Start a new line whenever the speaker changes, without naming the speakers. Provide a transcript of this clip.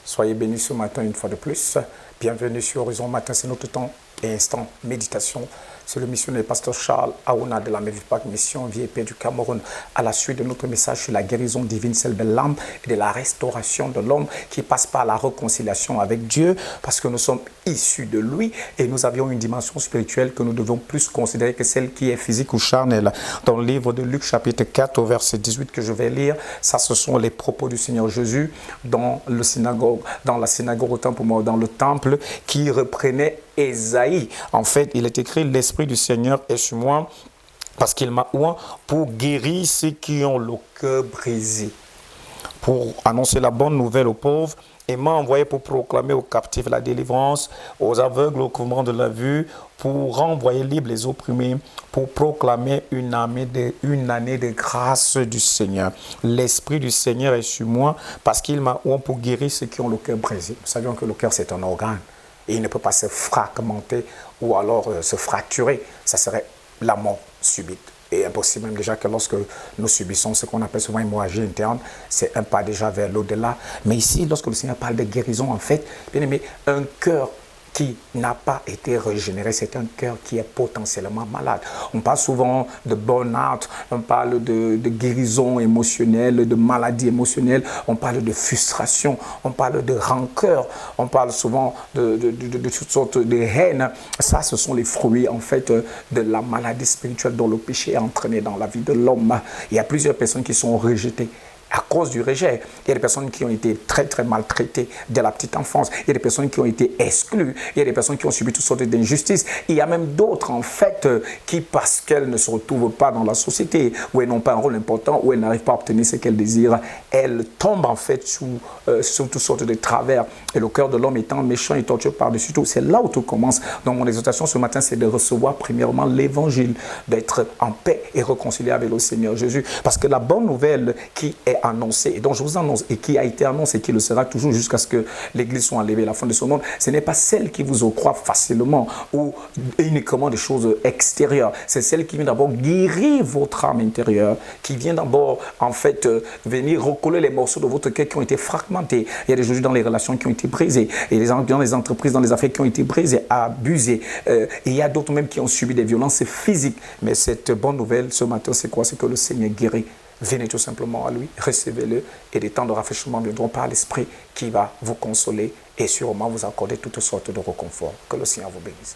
Soyez bénis ce matin une fois de plus. Bienvenue sur Horizon Matin, c'est notre temps et instant méditation. C'est le missionnaire pasteur Charles Aouna de la Mevipac Mission Vie et Paix du Cameroun, à la suite de notre message sur la guérison divine, celle de l'âme et de la restauration de l'homme qui passe par la réconciliation avec Dieu, parce que nous sommes issus de lui et nous avions une dimension spirituelle que nous devons plus considérer que celle qui est physique ou charnelle. Dans le livre de Luc chapitre 4 au verset 18 que je vais lire, ça ce sont les propos du Seigneur Jésus dans la synagogue au temple, dans le temple, qui reprenait Ésaïe. En fait, il est écrit: l'Esprit du Seigneur est sur moi parce qu'il m'a oint pour guérir ceux qui ont le cœur brisé, pour annoncer la bonne nouvelle aux pauvres, et m'a envoyé pour proclamer aux captifs la délivrance, aux aveugles le recouvrement de la vue, pour renvoyer libres les opprimés, pour proclamer une année de grâce du Seigneur. L'Esprit du Seigneur est sur moi parce qu'il m'a oint pour guérir ceux qui ont le cœur brisé. Nous savions que le cœur, c'est un organe. Et il ne peut pas se fragmenter ou alors se fracturer. Ça serait la mort subite. Et impossible même déjà que lorsque nous subissons ce qu'on appelle souvent une hémorragie interne, c'est un pas déjà vers l'au-delà. Mais ici, lorsque le Seigneur parle de guérison, en fait, bien aimé, un cœur qui n'a pas été régénéré, c'est un cœur qui est potentiellement malade. On parle souvent de burn-out, on parle de guérison émotionnelle, de maladie émotionnelle, on parle de frustration, on parle de rancœur, on parle souvent de toutes sortes de haine. Ça, ce sont les fruits, en fait, de la maladie spirituelle dont le péché est entraîné dans la vie de l'homme. Il y a plusieurs personnes qui sont rejetées à cause du rejet. Il y a des personnes qui ont été très maltraitées dès la petite enfance. Il y a des personnes qui ont été exclues. Il y a des personnes qui ont subi toutes sortes d'injustices. Il y a même d'autres, en fait, qui, parce qu'elles ne se retrouvent pas dans la société, où elles n'ont pas un rôle important, où elles n'arrivent pas à obtenir ce qu'elles désirent, elles tombent, en fait, sous toutes sortes de travers. Et le cœur de l'homme étant méchant et torturé par-dessus tout. C'est là où tout commence. Donc, mon exhortation ce matin, c'est de recevoir premièrement l'évangile, d'être en paix et réconcilié avec le Seigneur Jésus. Parce que la bonne nouvelle qui est annoncé, et dont je vous annonce, et qui a été annoncé, et qui le sera toujours jusqu'à ce que l'Église soit enlevée à la fin de ce monde, ce n'est pas celle qui vous octroie facilement ou uniquement des choses extérieures. C'est celle qui vient d'abord guérir votre âme intérieure, qui vient d'abord, en fait, venir recoller les morceaux de votre cœur qui ont été fragmentés. Il y a des choses dans les relations qui ont été brisées, et dans les entreprises, dans les affaires qui ont été brisées, abusées. Et il y a d'autres même qui ont subi des violences physiques. Mais cette bonne nouvelle ce matin, c'est quoi? C'est que le Seigneur guérit. Venez tout simplement à lui, recevez-le, et des temps de rafraîchissement viendront par l'Esprit qui va vous consoler et sûrement vous accorder toutes sortes de réconfort. Que le Seigneur vous bénisse.